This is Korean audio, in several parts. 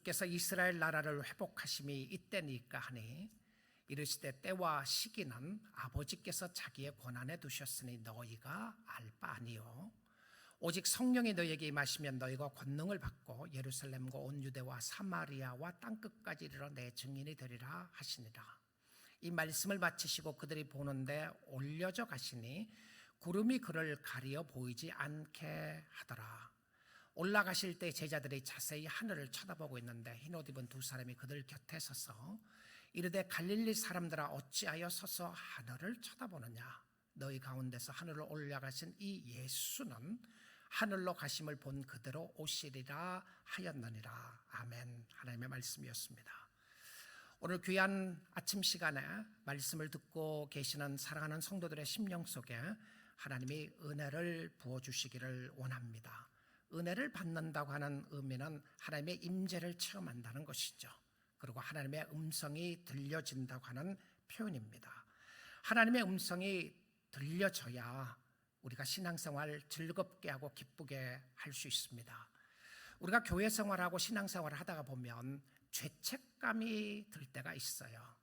주께서 이스라엘 나라를 회복하심이 이때니까 하니 이르시되 때와 시기는 아버지께서 자기의 권한에 두셨으니 너희가 알 바 아니요 오직 성령이 너희에게 임하시면 너희가 권능을 받고 예루살렘과 온 유대와 사마리아와 땅끝까지 이르러 내 증인이 되리라 하시니라. 이 말씀을 마치시고 그들이 보는데 올려져 가시니 구름이 그를 가리어 보이지 않게 하더라. 올라가실 때 제자들이 자세히 하늘을 쳐다보고 있는데 흰옷 입은 두 사람이 그들 곁에 서서 이르되 갈릴리 사람들아 어찌하여 서서 하늘을 쳐다보느냐. 너희 가운데서 하늘로 올라가신 이 예수는 하늘로 가심을 본 그대로 오시리라 하였느니라. 아멘. 하나님의 말씀이었습니다. 오늘 귀한 아침 시간에 말씀을 듣고 계시는 사랑하는 성도들의 심령 속에 하나님이 은혜를 부어주시기를 원합니다. 은혜를 받는다고 하는 의미는 하나님의 임재를 체험한다는 것이죠. 그리고 하나님의 음성이 들려진다고 하는 표현입니다. 하나님의 음성이 들려져야 우리가 신앙생활 즐겁게 하고 기쁘게 할 수 있습니다. 우리가 교회 생활하고 신앙생활을 하다가 보면 죄책감이 들 때가 있어요.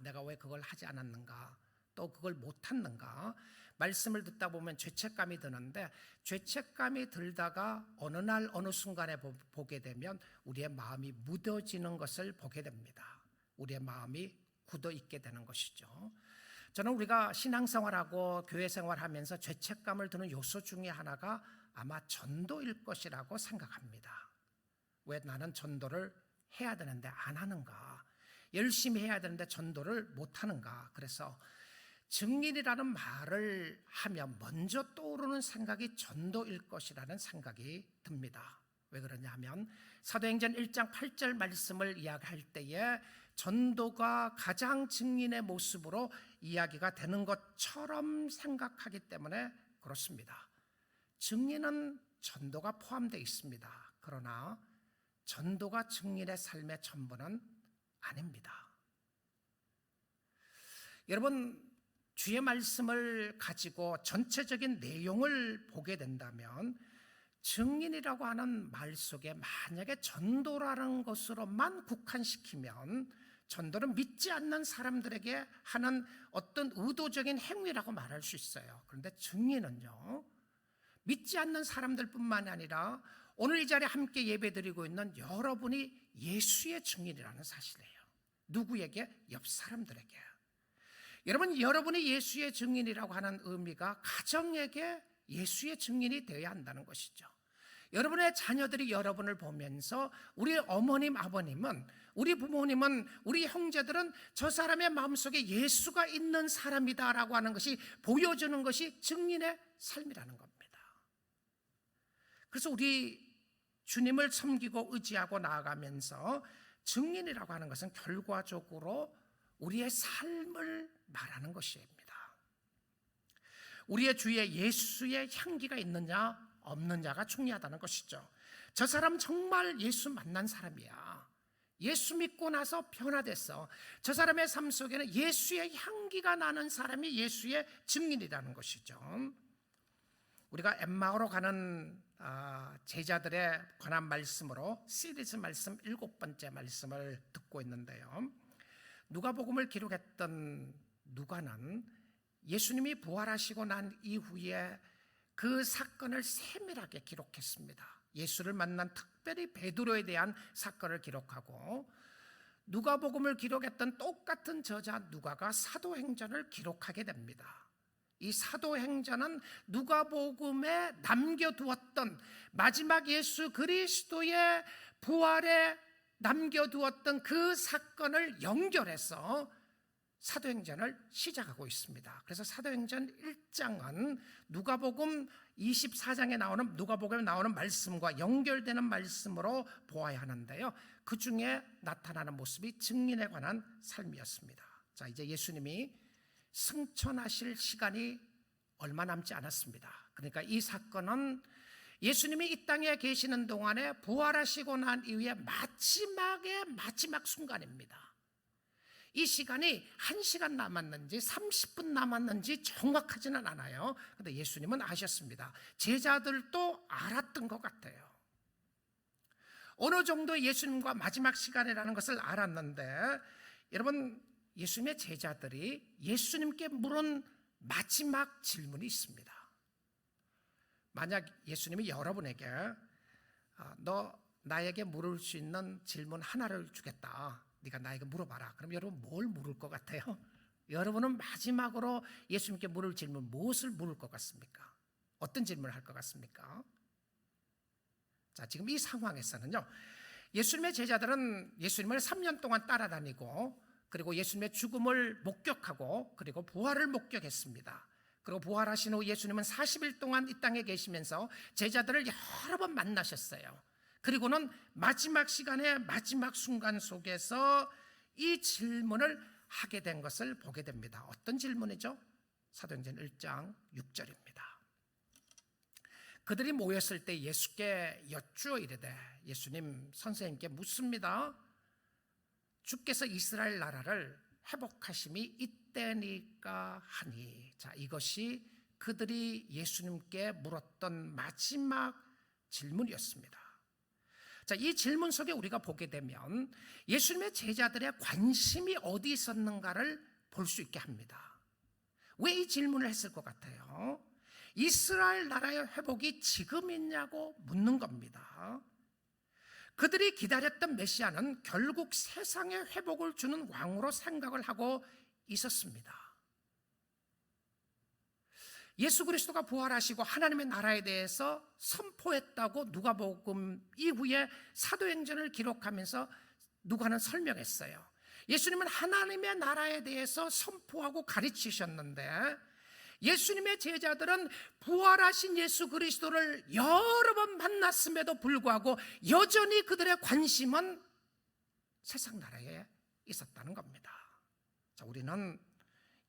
내가 왜 그걸 하지 않았는가, 또 그걸 못했는가. 말씀을 듣다 보면 죄책감이 드는데 죄책감이 들다가 어느 날 어느 순간에 보게 되면 우리의 마음이 무뎌지는 것을 보게 됩니다. 우리의 마음이 굳어 있게 되는 것이죠. 저는 우리가 신앙생활하고 교회생활하면서 죄책감을 드는 요소 중에 하나가 아마 전도일 것이라고 생각합니다. 왜 나는 전도를 해야 되는데 안 하는가, 열심히 해야 되는데 전도를 못 하는가. 그래서 증인이라는 말을 하면 먼저 떠오르는 생각이 전도일 것이라는 생각이 듭니다. 왜 그러냐 하면 사도행전 1장 8절 말씀을 이야기할 때에 전도가 가장 증인의 모습으로 이야기가 되는 것처럼 생각하기 때문에 그렇습니다. 증인은 전도가 포함되어 있습니다. 그러나 전도가 증인의 삶의 전부는 아닙니다. 여러분, 주의 말씀을 가지고 전체적인 내용을 보게 된다면 증인이라고 하는 말 속에 만약에 전도라는 것으로만 국한시키면 전도는 믿지 않는 사람들에게 하는 어떤 의도적인 행위라고 말할 수 있어요. 그런데 증인은요, 믿지 않는 사람들뿐만이 아니라 오늘 이 자리에 함께 예배드리고 있는 여러분이 예수의 증인이라는 사실이에요. 누구에게? 옆 사람들에게. 여러분이 예수의 증인이라고 하는 의미가 가정에게 예수의 증인이 되어야 한다는 것이죠. 여러분의 자녀들이 여러분을 보면서 우리 어머님, 아버님은, 우리 부모님은, 우리 형제들은 저 사람의 마음속에 예수가 있는 사람이다라고 하는 것이 보여주는 것이 증인의 삶이라는 겁니다. 그래서 우리 주님을 섬기고 의지하고 나아가면서 증인이라고 하는 것은 결과적으로 우리의 삶을 말하는 것입니다. 우리의 주위에 예수의 향기가 있느냐 없느냐가 중요하다는 것이죠. 저 사람 정말 예수 만난 사람이야. 예수 믿고 나서 변화됐어. 저 사람의 삶 속에는 예수의 향기가 나는 사람이 예수의 증인이라는 것이죠. 우리가 엠마오로 가는 제자들에 관한 말씀으로 시리즈 말씀 7번째 말씀을 듣고 있는데요. 누가복음을 기록했던 누가는 예수님이 부활하시고 난 이후에 그 사건을 세밀하게 기록했습니다. 예수를 만난 특별히 베드로에 대한 사건을 기록하고, 누가복음을 기록했던 똑같은 저자 누가가 사도행전을 기록하게 됩니다. 이 사도행전은 누가복음에 남겨두었던 마지막 예수 그리스도의 부활에 남겨두었던 그 사건을 연결해서 사도행전을 시작하고 있습니다. 그래서 사도행전 1장은 누가복음 24장에 나오는, 누가복음에 나오는 말씀과 연결되는 말씀으로 보아야 하는데요, 그 중에 나타나는 모습이 증인에 관한 삶이었습니다. 자, 이제 예수님이 승천하실 시간이 얼마 남지 않았습니다. 그러니까 이 사건은 예수님이 이 땅에 계시는 동안에 부활하시고 난 이후에 마지막 순간입니다. 이 시간이 1시간 남았는지 30분 남았는지 정확하지는 않아요. 그런데 예수님은 아셨습니다. 제자들도 알았던 것 같아요. 어느 정도 예수님과 마지막 시간이라는 것을 알았는데, 여러분, 예수님의 제자들이 예수님께 물은 마지막 질문이 있습니다. 만약 예수님이 여러분에게 너 나에게 물을 수 있는 질문 하나를 주겠다, 네가 나에게 물어봐라, 그럼 여러분 뭘 물을 것 같아요? 여러분은 마지막으로 예수님께 물을 질문, 무엇을 물을 것 같습니까? 어떤 질문을 할 것 같습니까? 자, 지금 이 상황에서는요, 예수님의 제자들은 예수님을 3년 동안 따라다니고, 그리고 예수님의 죽음을 목격하고, 그리고 부활을 목격했습니다. 그리고 부활하신 후 예수님은 40일 동안 이 땅에 계시면서 제자들을 여러 번 만나셨어요. 그리고는 마지막 시간에 마지막 순간 속에서 이 질문을 하게 된 것을 보게 됩니다. 어떤 질문이죠? 사도행전 1장 6절입니다. 그들이 모였을 때 예수께 여쭈어 이르되, 예수님 선생님께 묻습니다. 주께서 이스라엘 나라를 회복하심이 이때니까 하니. 자, 이것이 그들이 예수님께 물었던 마지막 질문이었습니다. 자, 이 질문 속에 우리가 보게 되면 예수님의 제자들의 관심이 어디 있었는가를 볼 수 있게 합니다. 왜 이 질문을 했을 것 같아요? 이스라엘 나라의 회복이 지금 있냐고 묻는 겁니다. 그들이 기다렸던 메시아는 결국 세상의 회복을 주는 왕으로 생각을 하고 있었습니다. 예수 그리스도가 부활하시고 하나님의 나라에 대해서 선포했다고 누가복음 이후에 사도행전을 기록하면서 누가는 설명했어요. 예수님은 하나님의 나라에 대해서 선포하고 가르치셨는데, 예수님의 제자들은 부활하신 예수 그리스도를 여러 번 만났음에도 불구하고 여전히 그들의 관심은 세상 나라에 있었다는 겁니다. 자, 우리는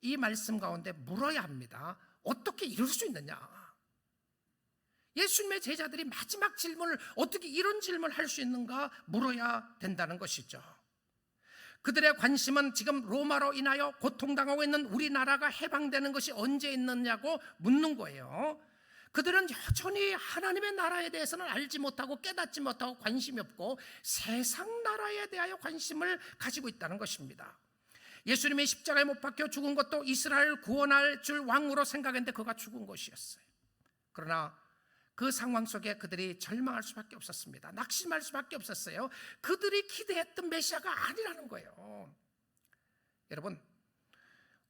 이 말씀 가운데 물어야 합니다. 어떻게 이럴 수 있느냐? 예수님의 제자들이 마지막 질문을 어떻게 이런 질문을 할 수 있는가 물어야 된다는 것이죠. 그들의 관심은 지금 로마로 인하여 고통당하고 있는 우리나라가 해방되는 것이 언제 있느냐고 묻는 거예요. 그들은 여전히 하나님의 나라에 대해서는 알지 못하고 깨닫지 못하고 관심이 없고 세상 나라에 대하여 관심을 가지고 있다는 것입니다. 예수님이 십자가에 못 박혀 죽은 것도 이스라엘을 구원할 줄 왕으로 생각했는데 그가 죽은 것이었어요. 그러나 그 상황 속에 그들이 절망할 수밖에 없었습니다. 낙심할 수밖에 없었어요. 그들이 기대했던 메시아가 아니라는 거예요. 여러분,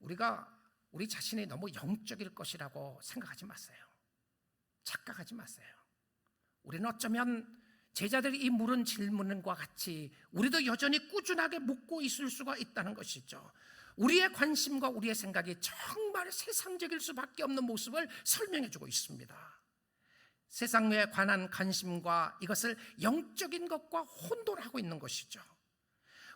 우리가 우리 자신이 너무 영적일 것이라고 생각하지 마세요. 착각하지 마세요. 우리는 어쩌면 제자들이 이 물은 질문과 같이 우리도 여전히 꾸준하게 묻고 있을 수가 있다는 것이죠. 우리의 관심과 우리의 생각이 정말 세상적일 수밖에 없는 모습을 설명해주고 있습니다. 세상에 관한 관심과 이것을 영적인 것과 혼돈하고 있는 것이죠.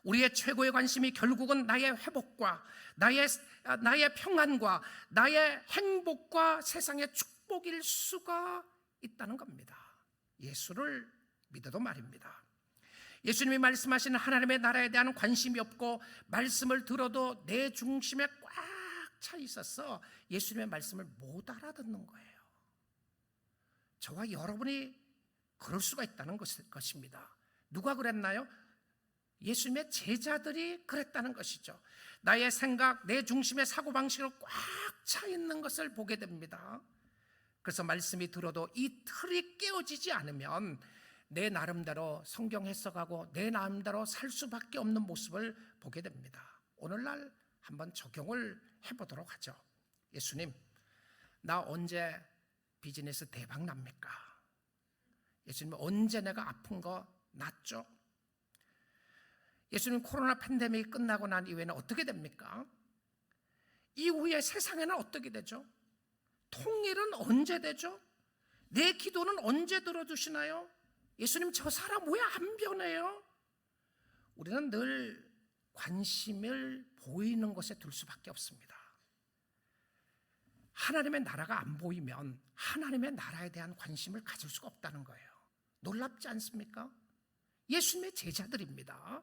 우리의 최고의 관심이 결국은 나의 회복과 나의 평안과 나의 행복과 세상의 축복일 수가 있다는 겁니다. 예수를 믿어도 말입니다. 예수님이 말씀하시는 하나님의 나라에 대한 관심이 없고 말씀을 들어도 내 중심에 꽉 차 있어서 예수님의 말씀을 못 알아듣는 거예요. 저와 여러분이 그럴 수가 있다는 것입니다. 누가 그랬나요? 예수님의 제자들이 그랬다는 것이죠. 나의 생각, 내 중심의 사고방식으로 꽉 차 있는 것을 보게 됩니다. 그래서 말씀이 들어도 이 틀이 깨어지지 않으면 내 나름대로 성경 해석하고 내 나름대로 살 수밖에 없는 모습을 보게 됩니다. 오늘날 한번 적용을 해보도록 하죠. 예수님, 나 언제 비즈니스 대박 납니까? 예수님, 언제 내가 아픈 거 낫죠? 예수님, 코로나 팬데믹이 끝나고 난 이후에는 어떻게 됩니까? 이후에 세상에는 어떻게 되죠? 통일은 언제 되죠? 내 기도는 언제 들어주시나요? 예수님, 저 사람 왜 안 변해요? 우리는 늘 관심을 보이는 것에 둘 수밖에 없습니다. 하나님의 나라가 안 보이면 하나님의 나라에 대한 관심을 가질 수가 없다는 거예요. 놀랍지 않습니까? 예수님의 제자들입니다.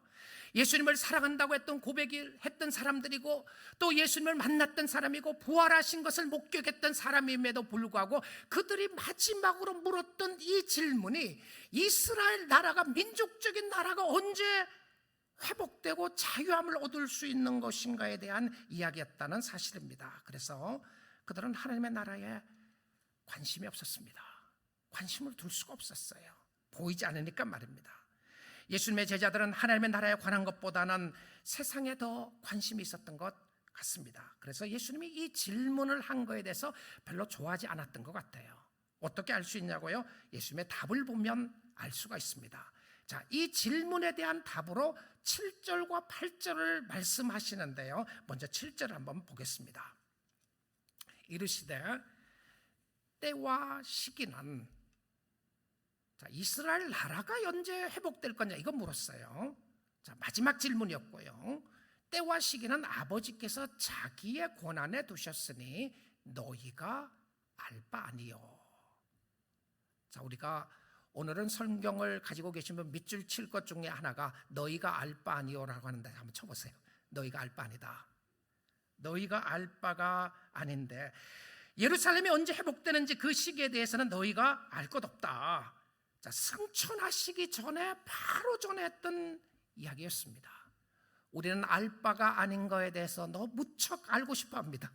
예수님을 사랑한다고 했던 고백을 했던 사람들이고 또 예수님을 만났던 사람이고 부활하신 것을 목격했던 사람임에도 불구하고 그들이 마지막으로 물었던 이 질문이 이스라엘 나라가, 민족적인 나라가 언제 회복되고 자유함을 얻을 수 있는 것인가에 대한 이야기였다는 사실입니다. 그래서 그들은 하나님의 나라에 관심이 없었습니다. 관심을 둘 수가 없었어요. 보이지 않으니까 말입니다. 예수님의 제자들은 하나님의 나라에 관한 것보다는 세상에 더 관심이 있었던 것 같습니다. 그래서 예수님이 이 질문을 한 거에 대해서 별로 좋아하지 않았던 것 같아요. 어떻게 알 수 있냐고요? 예수님의 답을 보면 알 수가 있습니다. 자, 이 질문에 대한 답으로 7절과 8절을 말씀하시는데요. 먼저 7절을 한번 보겠습니다. 이르시되 때와 시기는, 자, 이스라엘 나라가 언제 회복될 거냐 이거 물었어요. 자, 마지막 질문이었고요. 때와 시기는 아버지께서 자기의 권한에 두셨으니 너희가 알 바 아니요. 자, 우리가 오늘은 성경을 가지고 계시면 밑줄 칠 것 중에 하나가 너희가 알 바 아니요라고 하는데 한번 쳐보세요. 너희가 알 바 아니다. 너희가 알 바가 아닌데 예루살렘이 언제 회복되는지 그 시기에 대해서는 너희가 알 것 없다. 자, 승천하시기 전에 바로 전에 했던 이야기였습니다. 우리는 알 바가 아닌 거에 대해서 너무 무척 알고 싶어 합니다.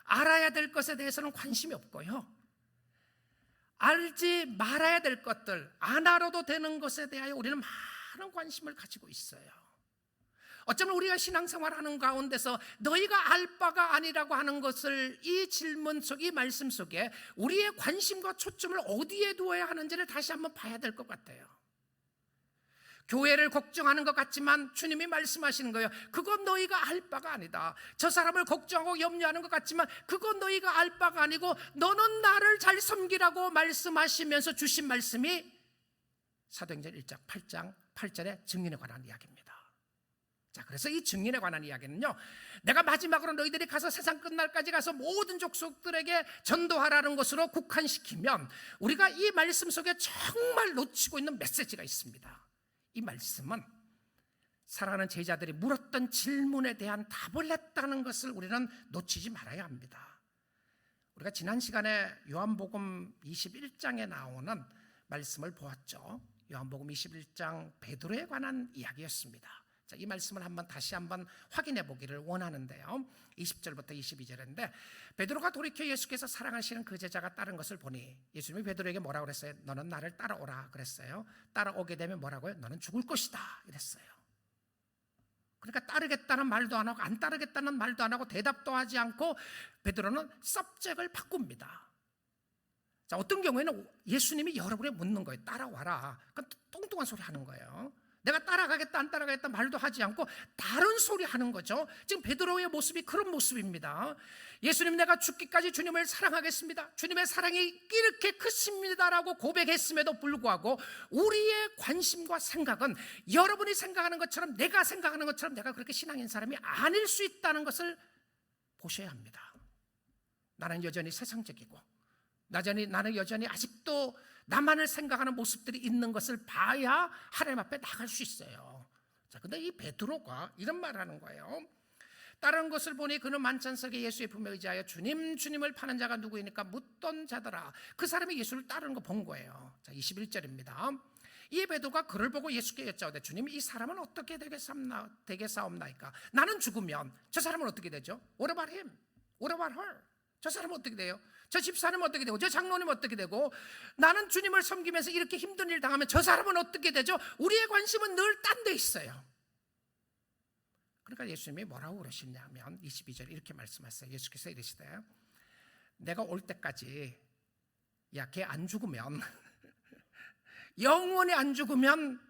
알아야 될 것에 대해서는 관심이 없고요. 알지 말아야 될 것들, 안 알아도 되는 것에 대하여 우리는 많은 관심을 가지고 있어요. 어쩌면 우리가 신앙생활하는 가운데서 너희가 알 바가 아니라고 하는 것을 이 질문 속, 이 말씀 속에 우리의 관심과 초점을 어디에 두어야 하는지를 다시 한번 봐야 될 것 같아요. 교회를 걱정하는 것 같지만 주님이 말씀하시는 거예요. 그건 너희가 알 바가 아니다. 저 사람을 걱정하고 염려하는 것 같지만 그건 너희가 알 바가 아니고 너는 나를 잘 섬기라고 말씀하시면서 주신 말씀이 사도행전 1장 8장 8절의 증인에 관한 이야기입니다. 자, 그래서 이 증인에 관한 이야기는요, 내가 마지막으로 너희들이 가서 세상 끝날까지 가서 모든 족속들에게 전도하라는 것으로 국한시키면 우리가 이 말씀 속에 정말 놓치고 있는 메시지가 있습니다. 이 말씀은 사랑하는 제자들이 물었던 질문에 대한 답을 했다는 것을 우리는 놓치지 말아야 합니다. 우리가 지난 시간에 요한복음 21장에 나오는 말씀을 보았죠. 요한복음 21장 베드로에 관한 이야기였습니다. 자, 이 말씀을 다시 한번 확인해 보기를 원하는데요. 20절부터 22절인데 베드로가 돌이켜 예수께서 사랑하시는 그 제자가 따른 것을 보니 예수님이 베드로에게 뭐라고 그랬어요? 너는 나를 따라오라 그랬어요. 따라오게 되면 뭐라고요? 너는 죽을 것이다 이랬어요. 그러니까 따르겠다는 말도 안 하고 안 따르겠다는 말도 안 하고 대답도 하지 않고 베드로는 서브젝트를 바꿉니다. 자, 어떤 경우에는 예수님이 여러분에 묻는 거예요. 따라와라. 그건 뚱뚱한 소리 하는 거예요. 내가 따라가겠다 안 따라가겠다 말도 하지 않고 다른 소리 하는 거죠. 지금 베드로의 모습이 그런 모습입니다. 예수님, 내가 죽기까지 주님을 사랑하겠습니다. 주님의 사랑이 이렇게 크십니다라고 고백했음에도 불구하고 우리의 관심과 생각은 여러분이 생각하는 것처럼, 내가 생각하는 것처럼 내가 그렇게 신앙인 사람이 아닐 수 있다는 것을 보셔야 합니다. 나는 여전히 세상적이고 나는 여전히 아직도 나만을 생각하는 모습들이 있는 것을 봐야 하나님 앞에 나갈 수 있어요. 자, 근데 이 베드로가 이런 말을 하는 거예요. 다른 것을 보니 그는 만찬석에 예수의 품에 의지하여 주님을 파는 자가 누구이니까 묻던 자더라. 그 사람이 예수를 따르는 거 본 거예요. 자, 21절입니다. 이 베드로가 그를 보고 예수께 여짜오되 주님, 이 사람은 어떻게 되겠사옵나이까? 나는 죽으면 저 사람은 어떻게 되죠? What about him? What about her? 저 사람은 어떻게 돼요? 저 집사람은 어떻게 되고 저 장로님은 어떻게 되고 나는 주님을 섬기면서 이렇게 힘든 일 당하면 저 사람은 어떻게 되죠? 우리의 관심은 늘 딴 데 있어요. 그러니까 예수님이 뭐라고 그러시냐면 22절 이렇게 말씀하셨어요. 예수께서 이러시되 내가 올 때까지, 야, 걔 안 죽으면 영원히 안 죽으면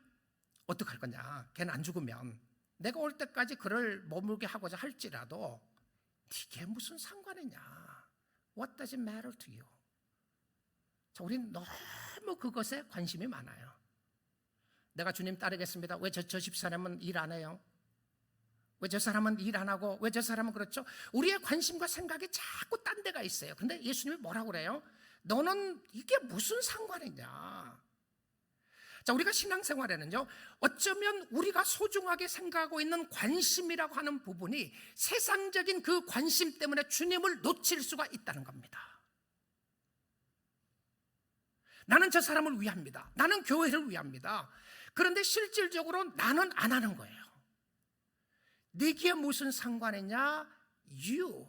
어떡할 거냐? 걔는 안 죽으면 내가 올 때까지 그를 머물게 하고자 할지라도 이게 무슨 상관이냐? What does it matter to you? 자, 우리는 너무 그것에 관심이 많아요. 내가 주님 따르겠습니다. 왜 저 집사람은 일 안 해요? 왜 저 사람은 일 안 하고 왜 저 사람은 그렇죠? 우리의 관심과 생각이 자꾸 딴 데가 있어요. 그런데 예수님이 뭐라고 그래요? 너는 이게 무슨 상관이냐? 자, 우리가 신앙생활에는요, 어쩌면 우리가 소중하게 생각하고 있는 관심이라고 하는 부분이 세상적인 그 관심 때문에 주님을 놓칠 수가 있다는 겁니다. 나는 저 사람을 위합니다. 나는 교회를 위합니다. 그런데 실질적으로 나는 안 하는 거예요. 네게 무슨 상관이냐? You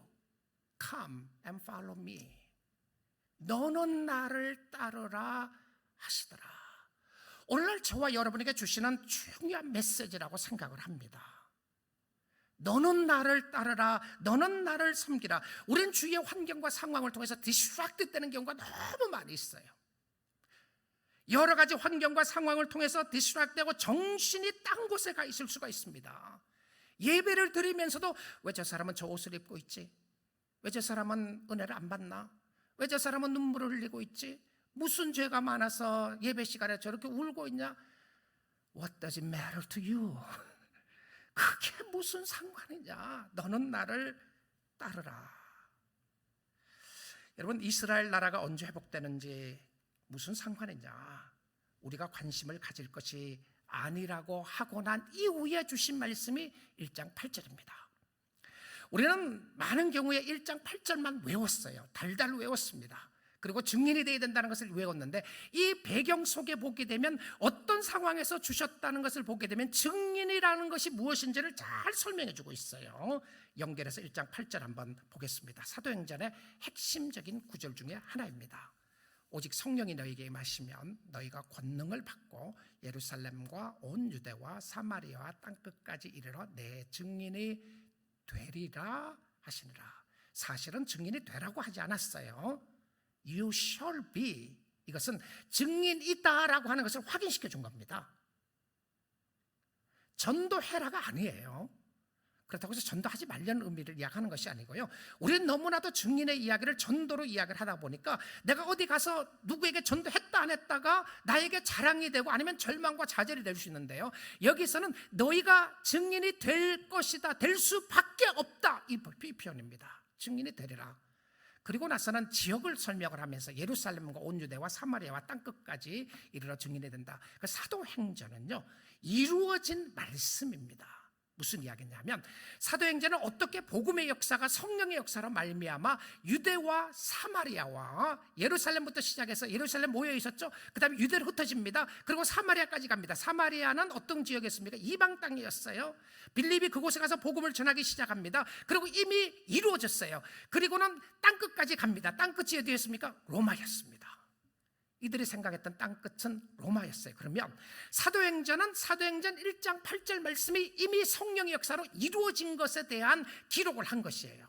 come and follow me. 너는 나를 따르라 하시더라. 오늘날 저와 여러분에게 주시는 중요한 메시지라고 생각을 합니다. 너는 나를 따르라, 너는 나를 섬기라. 우리는 주위의 환경과 상황을 통해서 디스트랙트 되는 경우가 너무 많이 있어요. 여러 가지 환경과 상황을 통해서 디스트랙트 되고 정신이 딴 곳에 가 있을 수가 있습니다. 예배를 드리면서도 왜 저 사람은 저 옷을 입고 있지? 왜 저 사람은 은혜를 안 받나? 왜 저 사람은 눈물을 흘리고 있지? 무슨 죄가 많아서 예배 시간에 저렇게 울고 있냐? What does it matter to you? 그게 무슨 상관이냐? 너는 나를 따르라. 여러분, 이스라엘 나라가 언제 회복되는지 무슨 상관이냐? 우리가 관심을 가질 것이 아니라고 하고 난 이후에 주신 말씀이 1장 8절입니다. 우리는 많은 경우에 1장 8절만 외웠어요. 달달 외웠습니다. 그리고 증인이 되어야 된다는 것을 외웠는데, 이 배경 속에 보게 되면, 어떤 상황에서 주셨다는 것을 보게 되면 증인이라는 것이 무엇인지를 잘 설명해 주고 있어요. 연결해서 1장 8절 한번 보겠습니다. 사도행전의 핵심적인 구절 중에 하나입니다. 오직 성령이 너희에게 임하시면 너희가 권능을 받고 예루살렘과 온 유대와 사마리아와 땅끝까지 이르러 내 증인이 되리라 하시니라. 사실은 증인이 되라고 하지 않았어요. You shall be. 이것은 증인이다라고 하는 것을 확인시켜 준 겁니다. 전도해라가 아니에요. 그렇다고 해서 전도하지 말라는 의미를 이야기하는 것이 아니고요. 우리는 너무나도 증인의 이야기를 전도로 이야기를 하다 보니까 내가 어디 가서 누구에게 전도했다 안 했다가 나에게 자랑이 되고 아니면 절망과 좌절이 될 수 있는데요. 여기서는 너희가 증인이 될 것이다, 될 수밖에 없다, 이 표현입니다. 증인이 되리라. 그리고 나서는 지역을 설명을 하면서 예루살렘과 온 유대와 사마리아와 땅끝까지 이르러 증인이 된다. 그 사도행전은요, 이루어진 말씀입니다. 무슨 이야기냐면, 사도행전은 어떻게 복음의 역사가 성령의 역사로 말미암아 유대와 사마리아와 예루살렘부터 시작해서 예루살렘 모여 있었죠. 그 다음에 유대로 흩어집니다. 그리고 사마리아까지 갑니다. 사마리아는 어떤 지역이었습니까? 이방 땅이었어요. 빌립이 그곳에 가서 복음을 전하기 시작합니다. 그리고 이미 이루어졌어요. 그리고는 땅끝까지 갑니다. 땅끝이 어디였습니까? 로마였습니다. 이들이 생각했던 땅끝은 로마였어요. 그러면 사도행전은 사도행전 1장 8절 말씀이 이미 성령의 역사로 이루어진 것에 대한 기록을 한 것이에요.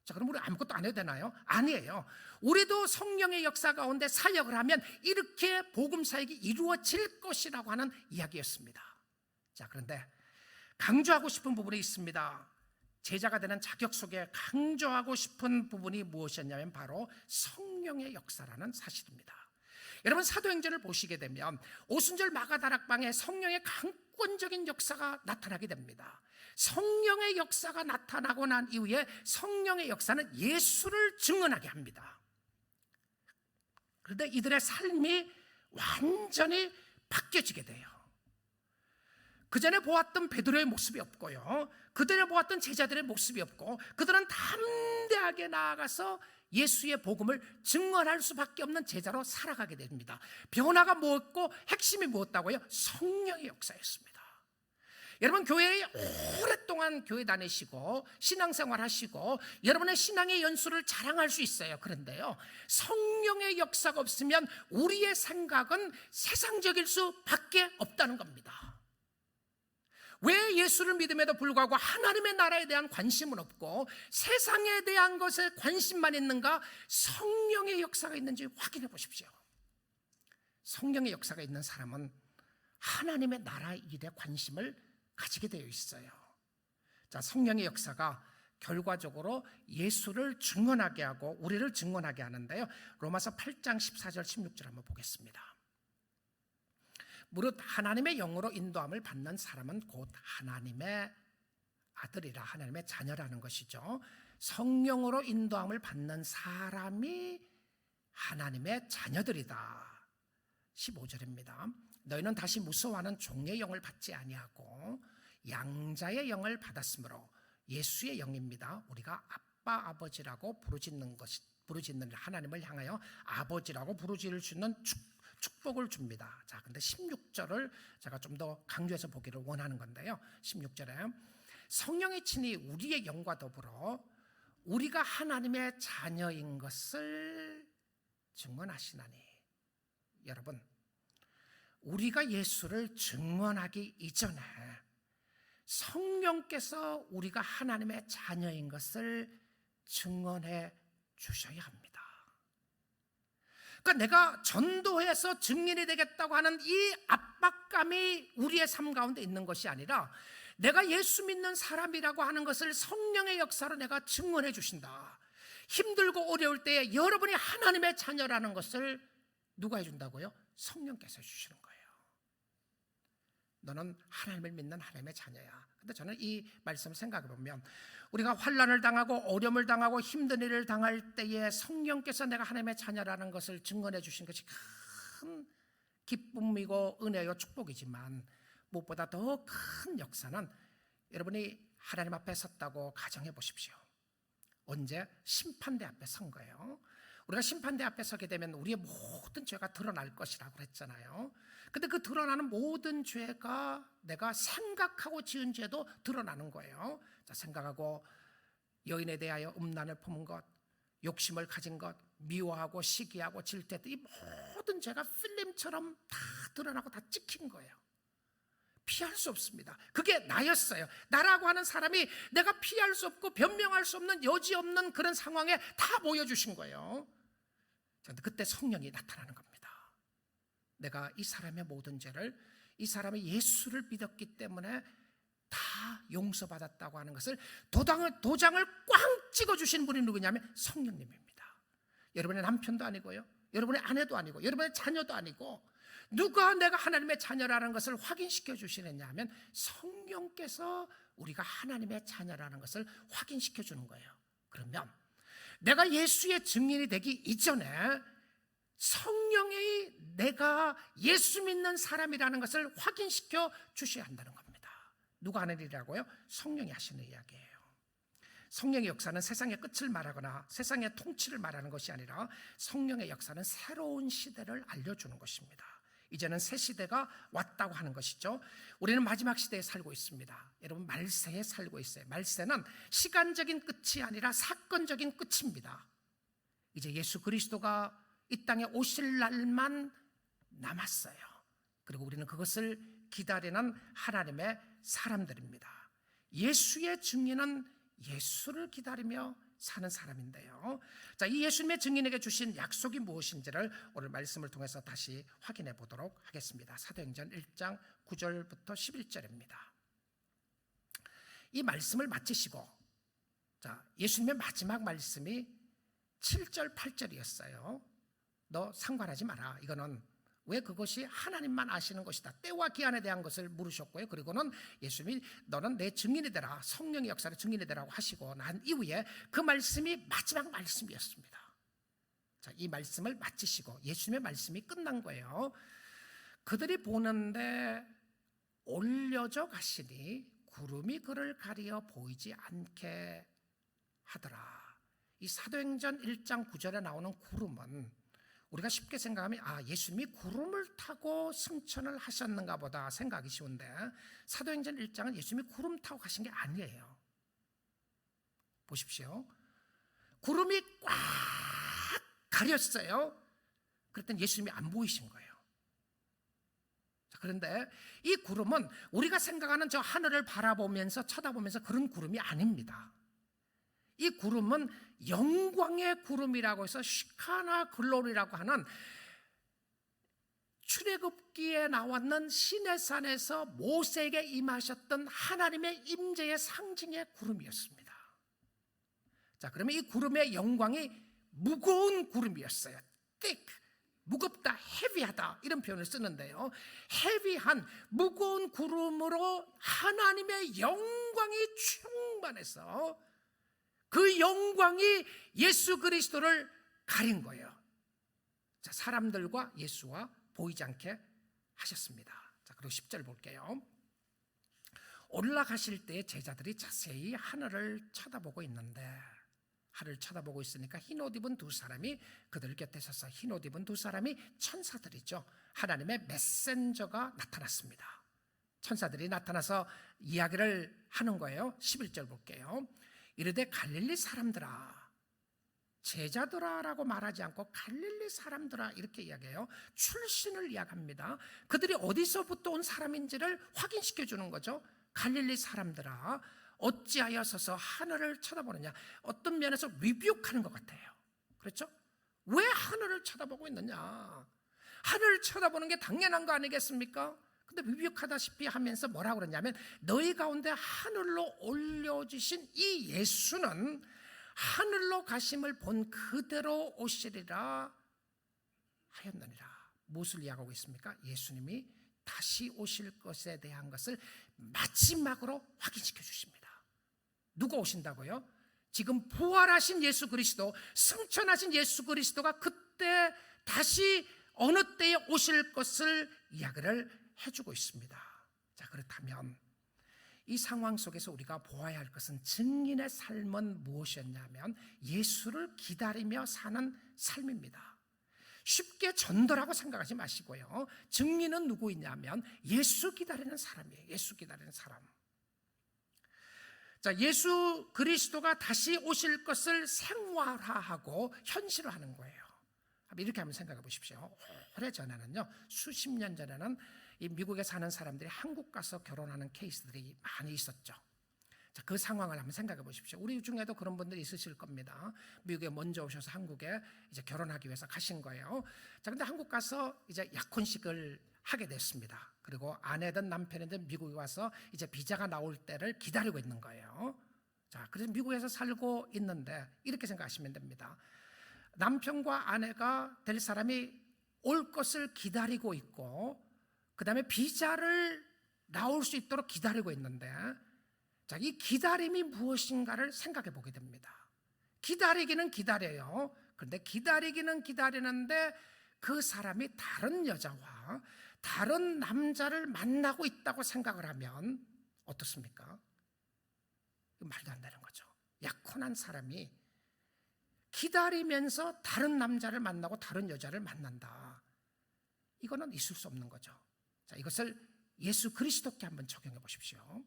자, 그럼 우리 아무것도 안 해도 되나요? 아니에요. 우리도 성령의 역사 가운데 사역을 하면 이렇게 복음 사역이 이루어질 것이라고 하는 이야기였습니다. 자, 그런데 강조하고 싶은 부분이 있습니다. 제자가 되는 자격 속에 강조하고 싶은 부분이 무엇이었냐면 바로 성령의 역사라는 사실입니다. 여러분, 사도행전을 보시게 되면 오순절 마가다락방에 성령의 강권적인 역사가 나타나게 됩니다. 성령의 역사가 나타나고 난 이후에 성령의 역사는 예수를 증언하게 합니다. 그런데 이들의 삶이 완전히 바뀌어지게 돼요. 그전에 보았던 베드로의 모습이 없고요, 그전에 보았던 제자들의 모습이 없고, 그들은 담대하게 나아가서 예수의 복음을 증언할 수밖에 없는 제자로 살아가게 됩니다. 변화가 무엇고 핵심이 무엇다고요? 성령의 역사였습니다. 여러분, 교회에 오랫동안 교회 다니시고 신앙생활 하시고 여러분의 신앙의 연수를 자랑할 수 있어요. 그런데요, 성령의 역사가 없으면 우리의 생각은 세상적일 수밖에 없다는 겁니다. 왜 예수를 믿음에도 불구하고 하나님의 나라에 대한 관심은 없고 세상에 대한 것에 관심만 있는가? 성령의 역사가 있는지 확인해 보십시오. 성령의 역사가 있는 사람은 하나님의 나라 일에 관심을 가지게 되어 있어요. 자, 성령의 역사가 결과적으로 예수를 증언하게 하고 우리를 증언하게 하는데요, 로마서 8장 14절 16절 한번 보겠습니다. 무릇 하나님의 영으로 인도함을 받는 사람은 곧 하나님의 아들이라, 하나님의 자녀라는 것이죠. 성령으로 인도함을 받는 사람이 하나님의 자녀들이다. 15절입니다. 너희는 다시 무서워하는 종의 영을 받지 아니하고 양자의 영을 받았으므로 예수의 영입니다. 우리가 아빠 아버지라고 부르짖는 하나님을 향하여 아버지라고 부르짖을 수 있는 축복을 줍니다. 자, 근데 16절을 제가 좀 더 강조해서 보기를 원하는 건데요. 16절에 성령이 친히 우리의 영과 더불어 우리가 하나님의 자녀인 것을 증언하시나니. 여러분, 우리가 예수를 증언하기 이전에 성령께서 우리가 하나님의 자녀인 것을 증언해 주셔야 합니다. 그러니까 내가 전도해서 증인이 되겠다고 하는 이 압박감이 우리의 삶 가운데 있는 것이 아니라 내가 예수 믿는 사람이라고 하는 것을 성령의 역사로 내가 증언해 주신다. 힘들고 어려울 때에 여러분이 하나님의 자녀라는 것을 누가 해준다고요? 성령께서 해주시는 거예요. 너는 하나님을 믿는 하나님의 자녀야. 근데 저는 이 말씀을 생각해 보면 우리가 환난을 당하고 어려움을 당하고 힘든 일을 당할 때에 성령께서 내가 하나님의 자녀라는 것을 증언해 주신 것이 큰 기쁨이고 은혜요 축복이지만 무엇보다 더 큰 역사는 여러분이 하나님 앞에 섰다고 가정해 보십시오. 언제? 심판대 앞에 선 거예요. 우리가 심판대 앞에 서게 되면 우리의 모든 죄가 드러날 것이라고 그랬잖아요. 근데 그 드러나는 모든 죄가 내가 생각하고 지은 죄도 드러나는 거예요. 자, 생각하고 여인에 대하여 음란을 품은 것, 욕심을 가진 것, 미워하고 시기하고 질투했던 이 모든 죄가 필름처럼 다 드러나고 다 찍힌 거예요. 피할 수 없습니다. 그게 나였어요. 나라고 하는 사람이 내가 피할 수 없고 변명할 수 없는 여지 없는 그런 상황에 다 보여주신 거예요. 그때 성령이 나타나는 겁니다. 내가 이 사람의 모든 죄를, 이 사람이 예수를 믿었기 때문에 다 용서받았다고 하는 것을 도장을 꽝 찍어주신 분이 누구냐면 성령님입니다. 여러분의 남편도 아니고요, 여러분의 아내도 아니고, 여러분의 자녀도 아니고, 누가 내가 하나님의 자녀라는 것을 확인시켜 주시느냐 하면 성령께서 우리가 하나님의 자녀라는 것을 확인시켜 주는 거예요. 그러면 내가 예수의 증인이 되기 이전에 성령이 내가 예수 믿는 사람이라는 것을 확인시켜 주셔야 한다는 겁니다. 누가 하는 일이라고요? 성령이 하시는 이야기예요. 성령의 역사는 세상의 끝을 말하거나 세상의 통치를 말하는 것이 아니라 성령의 역사는 새로운 시대를 알려주는 것입니다. 이제는 새 시대가 왔다고 하는 것이죠. 우리는 마지막 시대에 살고 있습니다. 여러분, 말세에 살고 있어요. 말세는 시간적인 끝이 아니라 사건적인 끝입니다. 이제 예수 그리스도가 이 땅에 오실 날만 남았어요. 그리고 우리는 그것을 기다리는 하나님의 사람들입니다. 예수의 증인은 예수를 기다리며 사는 사람인데요. 자, 이 예수님의 증인에게 주신 약속이 무엇인지를 오늘 말씀을 통해서 다시 확인해 보도록 하겠습니다. 사도행전 1장 9절부터 11절입니다. 이 말씀을 마치시고, 자, 예수님의 마지막 말씀이 7절 8절이었어요. 너 상관하지 마라. 이거는 왜 그것이 하나님만 아시는 것이다. 때와 기한에 대한 것을 물으셨고요. 그리고는 예수님이 너는 내 증인이 되라, 성령의 역사를 증인이 되라고 하시고 난 이후에 그 말씀이 마지막 말씀이었습니다. 자, 이 말씀을 마치시고 예수님의 말씀이 끝난 거예요. 그들이 보는데 올려져 가시니 구름이 그를 가리어 보이지 않게 하더라. 이 사도행전 1장 9절에 나오는 구름은 우리가 쉽게 생각하면 예수님이 구름을 타고 승천을 하셨는가 보다 생각이 쉬운데, 사도행전 1장은 예수님이 구름 타고 가신 게 아니에요. 보십시오. 구름이 꽉 가렸어요. 그랬더니 예수님이 안 보이신 거예요. 그런데 이 구름은 우리가 생각하는 저 하늘을 바라보면서 쳐다보면서 그런 구름이 아닙니다. 이 구름은 영광의 구름이라고 해서 시카나 글로리라고 하는 출애굽기에 나왔는 시내산에서 모세에게 임하셨던 하나님의 임재의 상징의 구름이었습니다. 자, 그러면 이 구름의 영광이 무거운 구름이었어요. thick, 무겁다, 헤비하다 이런 표현을 쓰는데요. 헤비한 무거운 구름으로 하나님의 영광이 충만해서 그 영광이 예수 그리스도를 가린 거예요. 자, 사람들과 예수와 보이지 않게 하셨습니다. 자, 그리고 10절 볼게요. 올라가실 때 제자들이 자세히 하늘을 쳐다보고 있는데, 하늘을 쳐다보고 있으니까 흰옷 입은 두 사람이 그들 곁에 서서, 흰옷 입은 두 사람이 천사들이죠. 하나님의 메신저가 나타났습니다. 천사들이 나타나서 이야기를 하는 거예요. 11절 볼게요. 이르되 갈릴리 사람들아, 제자들아 라고 말하지 않고 갈릴리 사람들아 이렇게 이야기해요. 출신을 이야기합니다. 그들이 어디서부터 온 사람인지를 확인시켜 주는 거죠. 갈릴리 사람들아, 어찌하여 서서 하늘을 쳐다보느냐. 어떤 면에서 리뷰하는 것 같아요. 그렇죠? 왜 하늘을 쳐다보고 있느냐. 하늘을 쳐다보는 게 당연한 거 아니겠습니까? 근데 리뷰하다시피 하면서 뭐라고 그러냐면, 너희 가운데 하늘로 올려주신 이 예수는 하늘로 가심을 본 그대로 오시리라 하였느니라. 무엇을 이야기하고 있습니까? 예수님이 다시 오실 것에 대한 것을 마지막으로 확인시켜 주십니다. 누가 오신다고요? 지금 부활하신 예수 그리스도, 승천하신 예수 그리스도가 그때 다시 어느 때에 오실 것을 이야기를 해주고 있습니다. 자, 그렇다면 이 상황 속에서 우리가 보아야 할 것은, 증인의 삶은 무엇이었냐면 예수를 기다리며 사는 삶입니다. 쉽게 전도라고 생각하지 마시고요. 증인은 누구이냐면 예수 기다리는 사람이에요. 예수 기다리는 사람. 자, 예수 그리스도가 다시 오실 것을 생활화하고 현실화하는 거예요. 이렇게 한번 생각해 보십시오. 오래전에는요, 수십 년 전에는 이 미국에 사는 사람들이 한국 가서 결혼하는 케이스들이 많이 있었죠. 자, 그 상황을 한번 생각해 보십시오. 우리 중에도 그런 분들이 있으실 겁니다. 미국에 먼저 오셔서 한국에 이제 결혼하기 위해서 가신 거예요. 자, 근데 한국 가서 이제 약혼식을 하게 됐습니다. 그리고 아내든 남편이든 미국에 와서 이제 비자가 나올 때를 기다리고 있는 거예요. 자, 그래서 미국에서 살고 있는데 이렇게 생각하시면 됩니다. 남편과 아내가 될 사람이 올 것을 기다리고 있고, 그 다음에 비자를 나올 수 있도록 기다리고 있는데, 자, 이 기다림이 무엇인가를 생각해 보게 됩니다. 기다리기는 기다려요. 그런데 기다리기는 기다리는데 그 사람이 다른 여자와 다른 남자를 만나고 있다고 생각을 하면 어떻습니까? 말도 안 되는 거죠. 약혼한 사람이 기다리면서 다른 남자를 만나고 다른 여자를 만난다. 이거는 있을 수 없는 거죠. 자, 이것을 예수 그리스도께 한번 적용해 보십시오.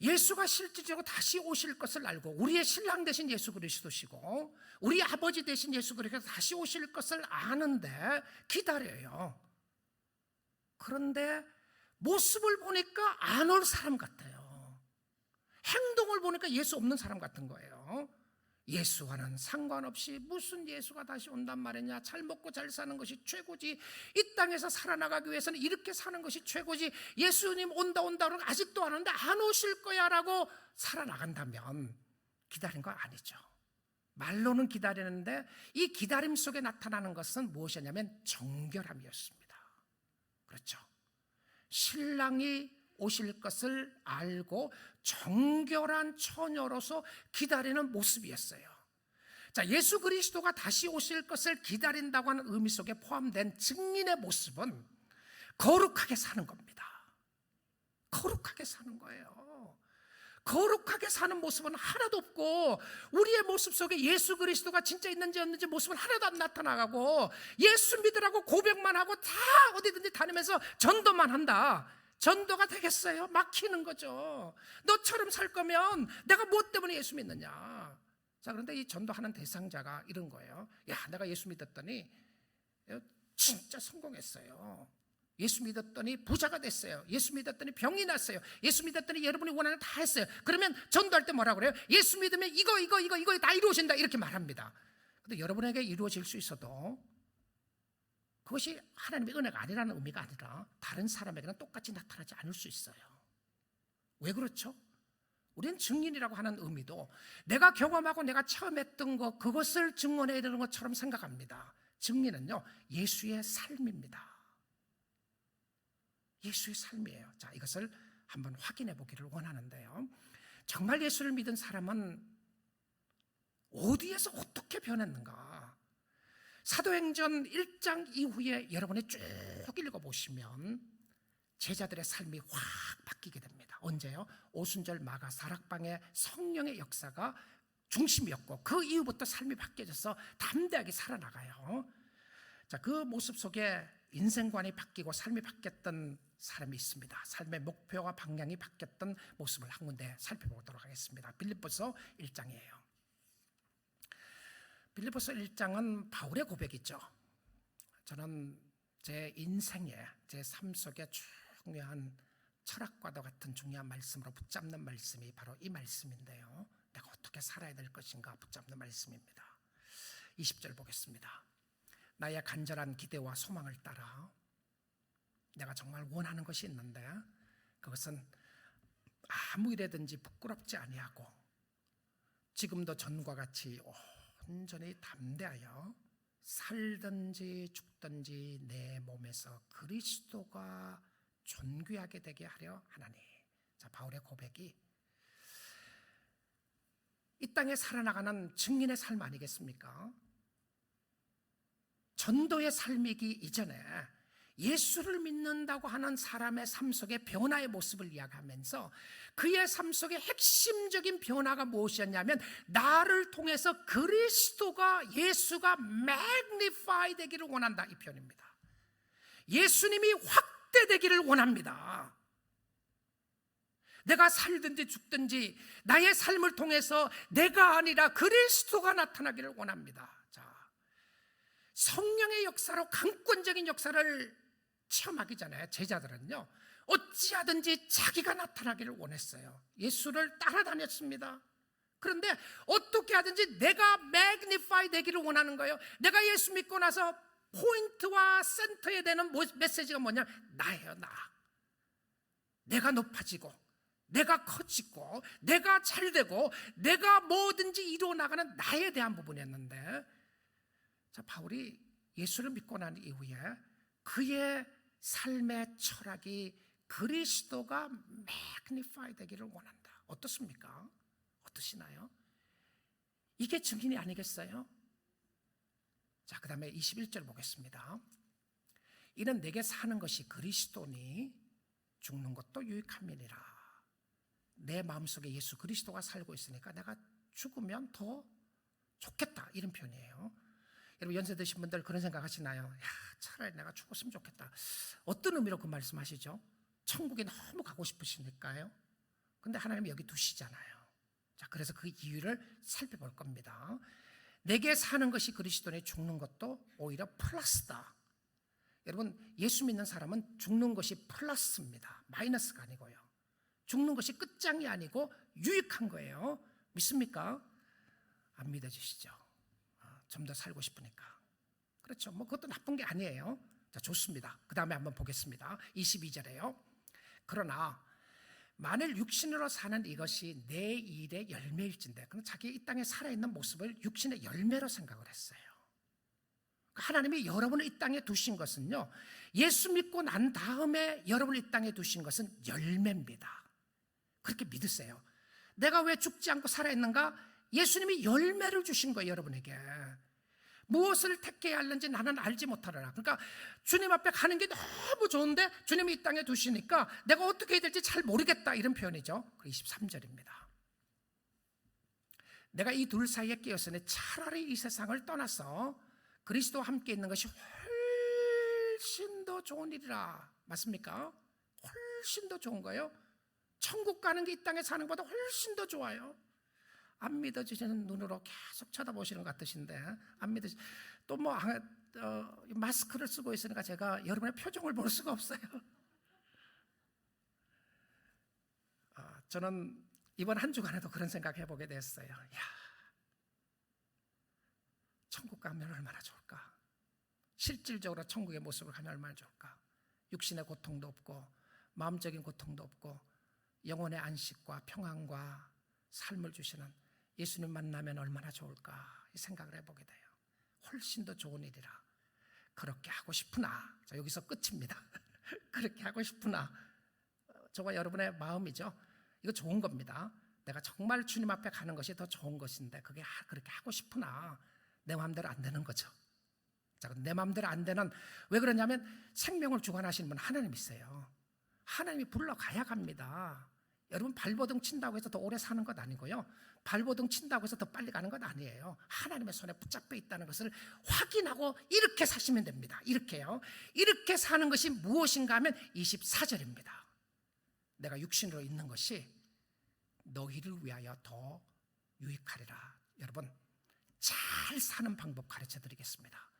예수가 실질적으로 다시 오실 것을 알고, 우리의 신랑 되신 예수 그리스도시고 우리 아버지 되신 예수 그리스도 다시 오실 것을 아는데 기다려요. 그런데 모습을 보니까 안 올 사람 같아요. 행동을 보니까 예수 없는 사람 같은 거예요. 예수와는 상관없이 무슨 예수가 다시 온단 말이냐, 잘 먹고 잘 사는 것이 최고지, 이 땅에서 살아나가기 위해서는 이렇게 사는 것이 최고지, 예수님 온다 그러고 아직도 안 오는데 안 오실 거야 라고 살아나간다면 기다린 거 아니죠. 말로는 기다리는데 이 기다림 속에 나타나는 것은 무엇이냐면 정결함이었습니다. 그렇죠. 신랑이 오실 것을 알고 정결한 처녀로서 기다리는 모습이었어요. 자, 예수 그리스도가 다시 오실 것을 기다린다고 하는 의미 속에 포함된 증인의 모습은 거룩하게 사는 겁니다. 거룩하게 사는 거예요. 거룩하게 사는 모습은 하나도 없고, 우리의 모습 속에 예수 그리스도가 진짜 있는지 없는지 모습은 하나도 안 나타나고, 예수 믿으라고 고백만 하고 다 어디든지 다니면서 전도만 한다. 전도가 되겠어요? 막히는 거죠. 너처럼 살 거면 내가 무엇 때문에 예수 믿느냐. 자, 그런데 이 전도하는 대상자가 이런 거예요. 야, 내가 예수 믿었더니 진짜 성공했어요. 예수 믿었더니 부자가 됐어요. 예수 믿었더니 병이 났어요. 예수 믿었더니 여러분이 원하는 다 했어요. 그러면 전도할 때 뭐라고 그래요? 예수 믿으면 이거 다 이루어진다 이렇게 말합니다. 근데 여러분에게 이루어질 수 있어도 그것이 하나님의 은혜가 아니라는 의미가 아니라 다른 사람에게는 똑같이 나타나지 않을 수 있어요. 왜 그렇죠? 우리는 증인이라고 하는 의미도 내가 경험하고 내가 체험했던 것, 그것을 증언해야 되는 것처럼 생각합니다. 증인은요, 예수의 삶입니다. 예수의 삶이에요. 자, 이것을 한번 확인해 보기를 원하는데요, 정말 예수를 믿은 사람은 어디에서 어떻게 변했는가? 사도행전 1장 이후에 여러분이 쭉 읽어보시면 제자들의 삶이 확 바뀌게 됩니다. 언제요? 오순절 마가 사락방의 성령의 역사가 중심이었고 그 이후부터 삶이 바뀌어져서 담대하게 살아나가요. 자, 그 모습 속에 인생관이 바뀌고 삶이 바뀌었던 사람이 있습니다. 삶의 목표와 방향이 바뀌었던 모습을 한 군데 살펴보도록 하겠습니다. 빌립보서 1장이에요. 빌립보서 1장은 바울의 고백이죠. 저는 제 인생에, 제 삶 속에 중요한 철학과도 같은 중요한 말씀으로 붙잡는 말씀이 바로 이 말씀인데요. 내가 어떻게 살아야 될 것인가 붙잡는 말씀입니다. 20절 보겠습니다. 나의 간절한 기대와 소망을 따라 내가 정말 원하는 것이 있는데 그것은 아무 일에든지 부끄럽지 아니하고 지금도 전과 같이 온전히 담대하여 살든지 죽든지 내 몸에서 그리스도가 존귀하게 되게 하려 하나니. 자, 바울의 고백이 이 땅에 살아나가는 증인의 삶 아니겠습니까? 전도의 삶이기 이전에 예수를 믿는다고 하는 사람의 삶 속의 변화의 모습을 이야기하면서 그의 삶 속의 핵심적인 변화가 무엇이었냐면 나를 통해서 그리스도가 예수가 magnify 되기를 원한다, 이 표현입니다. 예수님이 확대되기를 원합니다. 내가 살든지 죽든지 나의 삶을 통해서 내가 아니라 그리스도가 나타나기를 원합니다. 자, 성령의 역사로 강권적인 역사를 체험하기 전에 제자들은요 어찌하든지 자기가 나타나기를 원했어요. 예수를 따라다녔습니다. 그런데 어떻게 하든지 내가 매그니파이 되기를 원하는 거예요. 내가 예수 믿고 나서 포인트와 센터에 되는 메시지가 뭐냐? 나예요, 나. 내가 높아지고 내가 커지고 내가 잘되고 내가 뭐든지 이루어나가는 나에 대한 부분이었는데, 자, 바울이 예수를 믿고 난 이후에 그의 삶의 철학이 그리스도가 매그니파이 되기를 원한다. 어떻습니까? 어떠시나요? 이게 증인이 아니겠어요? 자, 그 다음에 21절 보겠습니다. 이는 내게 사는 것이 그리스도니 죽는 것도 유익함이니라. 내 마음속에 예수 그리스도가 살고 있으니까 내가 죽으면 더 좋겠다, 이런 표현이에요. 여러분 연세 드신 분들 그런 생각 하시나요? 야, 차라리 내가 죽었으면 좋겠다. 어떤 의미로 그 말씀하시죠? 천국에 너무 가고 싶으시니까요. 근데 하나님이 여기 두시잖아요. 자, 그래서 그 이유를 살펴볼 겁니다. 내게 사는 것이 그리스도니 죽는 것도 오히려 플러스다. 여러분, 예수 믿는 사람은 죽는 것이 플러스입니다. 마이너스가 아니고요. 죽는 것이 끝장이 아니고 유익한 거예요. 믿습니까? 안 믿어지시죠? 좀 더 살고 싶으니까. 그렇죠. 뭐 그것도 나쁜 게 아니에요. 자, 좋습니다. 그 다음에 한번 보겠습니다. 22절에요. 그러나 만일 육신으로 사는 이것이 내 일의 열매일진데, 그럼 자기 이 땅에 살아있는 모습을 육신의 열매로 생각을 했어요. 하나님이 여러분을 이 땅에 두신 것은요, 예수 믿고 난 다음에 여러분을 이 땅에 두신 것은 열매입니다. 그렇게 믿으세요. 내가 왜 죽지 않고 살아있는가? 예수님이 열매를 주신 거예요, 여러분에게. 무엇을 택해야 하는지 나는 알지 못하더라. 그러니까 주님 앞에 가는 게 너무 좋은데 주님이 이 땅에 두시니까 내가 어떻게 해야 될지 잘 모르겠다, 이런 표현이죠. 23절입니다. 내가 이 둘 사이에 끼었으니 차라리 이 세상을 떠나서 그리스도와 함께 있는 것이 훨씬 더 좋은 일이라. 맞습니까? 훨씬 더 좋은 거예요. 천국 가는 게 이 땅에 사는 것보다 훨씬 더 좋아요. 안 믿어지시는 눈으로 계속 쳐다보시는 것 같으신데, 안 믿어지. 또 뭐 마스크를 쓰고 있으니까 제가 여러분의 표정을 볼 수가 없어요. 저는 이번 한 주간에도 그런 생각 해보게 됐어요. 야, 천국 가면 얼마나 좋을까? 실질적으로 천국의 모습을 가면 얼마나 좋을까? 육신의 고통도 없고 마음적인 고통도 없고 영혼의 안식과 평안과 삶을 주시는 예수님 만나면 얼마나 좋을까, 이 생각을 해보게 돼요. 훨씬 더 좋은 일이라. 그렇게 하고 싶으나, 자, 여기서 끝입니다. 그렇게 하고 싶으나, 저와 여러분의 마음이죠. 이거 좋은 겁니다. 내가 정말 주님 앞에 가는 것이 더 좋은 것인데 그게 그렇게 하고 싶으나 내 마음대로 안 되는 거죠. 자, 내 마음대로 안 되는, 왜 그러냐면 생명을 주관하시는 분 하나님이세요. 하나님이 불러가야 갑니다. 여러분, 발버둥 친다고 해서 더 오래 사는 것 아니고요, 발버둥 친다고 해서 더 빨리 가는 것 아니에요. 하나님의 손에 붙잡혀 있다는 것을 확인하고 이렇게 사시면 됩니다. 이렇게요. 이렇게 사는 것이 무엇인가 하면 24절입니다. 내가 육신으로 있는 것이 너희를 위하여 더 유익하리라. 여러분, 잘 사는 방법 가르쳐 드리겠습니다.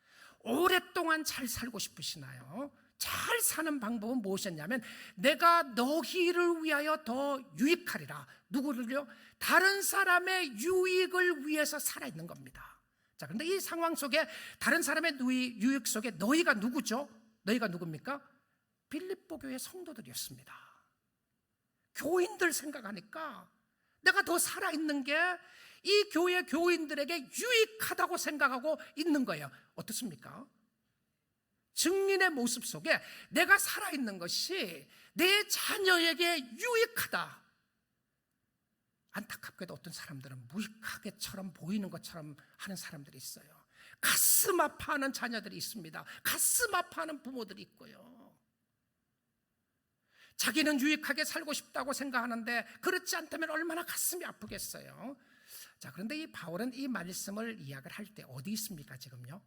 오랫동안 잘 살고 싶으시나요? 잘 사는 방법은 무엇이었냐면, 내가 너희를 위하여 더 유익하리라. 누구를요? 다른 사람의 유익을 위해서 살아있는 겁니다. 자, 그런데 이 상황 속에, 다른 사람의 유익 속에 너희가 누구죠? 너희가 누굽니까? 빌립보 교회 성도들이었습니다. 교인들 생각하니까 내가 더 살아있는 게 이 교회 교인들에게 유익하다고 생각하고 있는 거예요. 어떻습니까? 증인의 모습 속에 내가 살아있는 것이 내 자녀에게 유익하다. 안타깝게도 어떤 사람들은 무익하게처럼 보이는 것처럼 하는 사람들이 있어요. 가슴 아파하는 자녀들이 있습니다. 가슴 아파하는 부모들이 있고요. 자기는 유익하게 살고 싶다고 생각하는데 그렇지 않다면 얼마나 가슴이 아프겠어요. 자, 그런데 이 바울은 이 말씀을 이야기를 할 때 어디 있습니까? 지금요?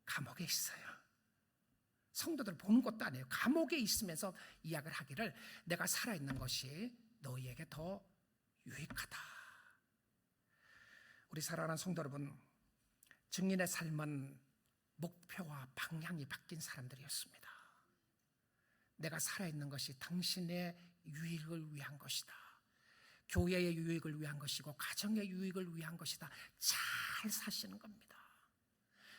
감옥에 있어요. 성도들 보는 것도 아니에요. 감옥에 있으면서 이야기를 하기를, 내가 살아있는 것이 너희에게 더 유익하다. 우리 사랑하는 성도 여러분, 증인의 삶은 목표와 방향이 바뀐 사람들이었습니다. 내가 살아있는 것이 당신의 유익을 위한 것이다. 교회의 유익을 위한 것이고 가정의 유익을 위한 것이다. 잘 사시는 겁니다.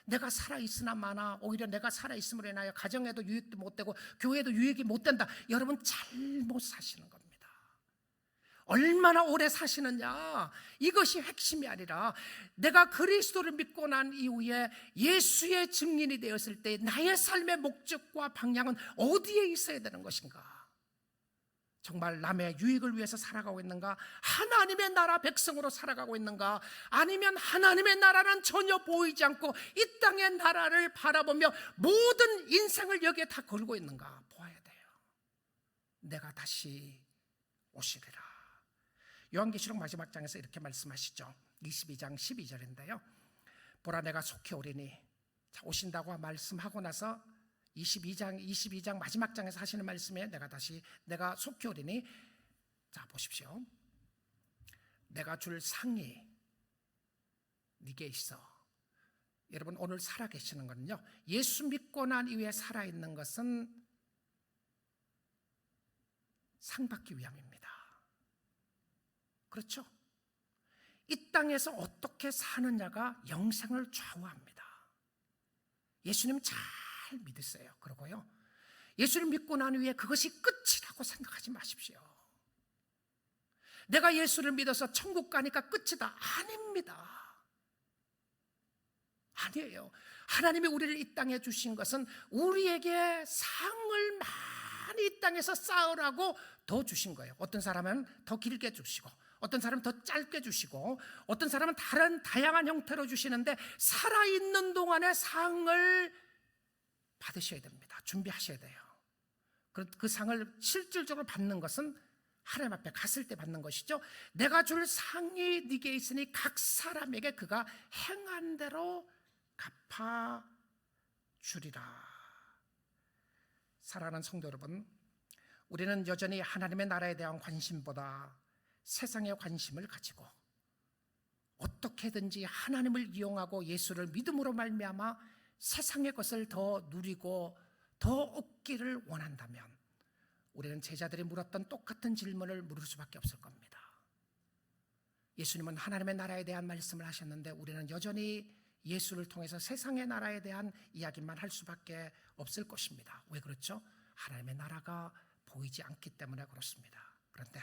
내가 살아있으나 마나 오히려 내가 살아있음으로 인하여 가정에도 유익도 못되고 교회에도 유익이 못된다. 여러분, 잘못 사시는 겁니다. 얼마나 오래 사시느냐, 이것이 핵심이 아니라 내가 그리스도를 믿고 난 이후에 예수의 증인이 되었을 때 나의 삶의 목적과 방향은 어디에 있어야 되는 것인가? 정말 남의 유익을 위해서 살아가고 있는가? 하나님의 나라 백성으로 살아가고 있는가? 아니면 하나님의 나라는 전혀 보이지 않고 이 땅의 나라를 바라보며 모든 인생을 여기에 다 걸고 있는가 보아야 돼요. 내가 다시 오시리라. 요한계시록 마지막 장에서 이렇게 말씀하시죠. 22장 12절인데요. 보라, 내가 속히 오리니. 자, 오신다고 말씀하고 나서 22장 마지막 장에서 하시는 말씀에 내가 속히 오리니. 자, 보십시오. 내가 줄 상이 네게 있어. 여러분, 오늘 살아계시는 거는요, 예수 믿고 난 이후에 살아있는 것은 상 받기 위함입니다. 그렇죠? 이 땅에서 어떻게 사느냐가 영생을 좌우합니다. 예수님 잘 믿으세요. 그러고요, 예수를 믿고 난 후에 그것이 끝이라고 생각하지 마십시오. 내가 예수를 믿어서 천국 가니까 끝이다. 아닙니다. 아니에요. 하나님이 우리를 이 땅에 주신 것은 우리에게 상을 많이 이 땅에서 쌓으라고 더 주신 거예요. 어떤 사람은 더 길게 주시고, 어떤 사람은 더 짧게 주시고, 어떤 사람은 다양한 형태로 주시는데, 살아있는 동안에 상을 받으셔야 됩니다. 준비하셔야 돼요. 그 상을 실질적으로 받는 것은 하나님 앞에 갔을 때 받는 것이죠. 내가 줄 상이 네게 있으니 각 사람에게 그가 행한 대로 갚아주리라. 사랑하는 성도 여러분, 우리는 여전히 하나님의 나라에 대한 관심보다 세상의 관심을 가지고 어떻게든지 하나님을 이용하고 예수를 믿음으로 말미암아 세상의 것을 더 누리고 더 얻기를 원한다면 우리는 제자들이 물었던 똑같은 질문을 물을 수밖에 없을 겁니다. 예수님은 하나님의 나라에 대한 말씀을 하셨는데 우리는 여전히 예수를 통해서 세상의 나라에 대한 이야기만 할 수밖에 없을 것입니다. 왜 그렇죠? 하나님의 나라가 보이지 않기 때문에 그렇습니다. 그런데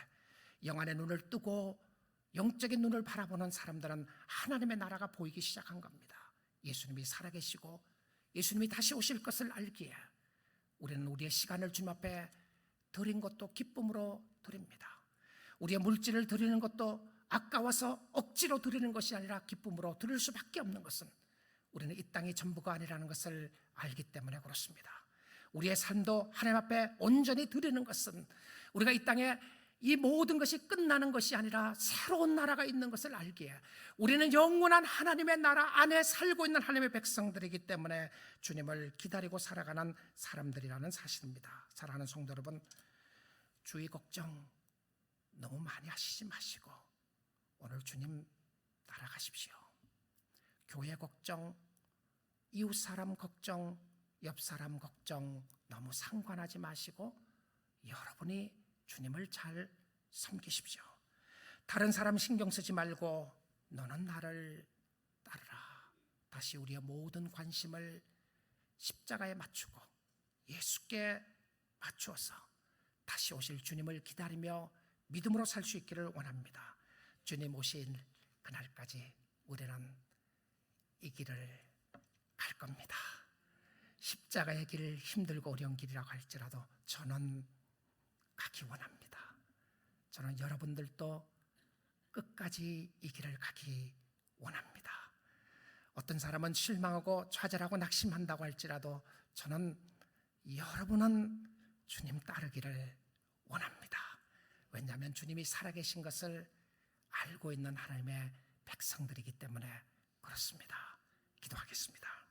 영안의 눈을 뜨고 영적인 눈을 바라보는 사람들은 하나님의 나라가 보이기 시작한 겁니다. 예수님이 살아계시고 예수님이 다시 오실 것을 알기에 우리는 우리의 시간을 주님 앞에 드린 것도 기쁨으로 드립니다. 우리의 물질을 드리는 것도 아까워서 억지로 드리는 것이 아니라 기쁨으로 드릴 수밖에 없는 것은 우리는 이 땅이 전부가 아니라는 것을 알기 때문에 그렇습니다. 우리의 삶도 하나님 앞에 온전히 드리는 것은 우리가 이 땅에 이 모든 것이 끝나는 것이 아니라 새로운 나라가 있는 것을 알기에 우리는 영원한 하나님의 나라 안에 살고 있는 하나님의 백성들이기 때문에 주님을 기다리고 살아가는 사람들이라는 사실입니다. 사랑하는 성도 여러분, 주의 걱정 너무 많이 하시지 마시고 오늘 주님 따라가십시오. 교회 걱정, 이웃 사람 걱정, 옆 사람 걱정 너무 상관하지 마시고 여러분이 주님을 잘 섬기십시오. 다른 사람 신경 쓰지 말고 너는 나를 따르라. 다시 우리의 모든 관심을 십자가에 맞추고 예수께 맞추어서 다시 오실 주님을 기다리며 믿음으로 살 수 있기를 원합니다. 주님 오신 그날까지 우리는 이 길을 갈 겁니다. 십자가의 길, 힘들고 어려운 길이라고 할지라도 저는 가기 원합니다. 저는 여러분들도 끝까지 이 길을 가기 원합니다. 어떤 사람은 실망하고 좌절하고 낙심한다고 할지라도 저는 여러분은 주님 따르기를 원합니다. 왜냐하면 주님이 살아계신 것을 알고 있는 하나님의 백성들이기 때문에 그렇습니다. 기도하겠습니다.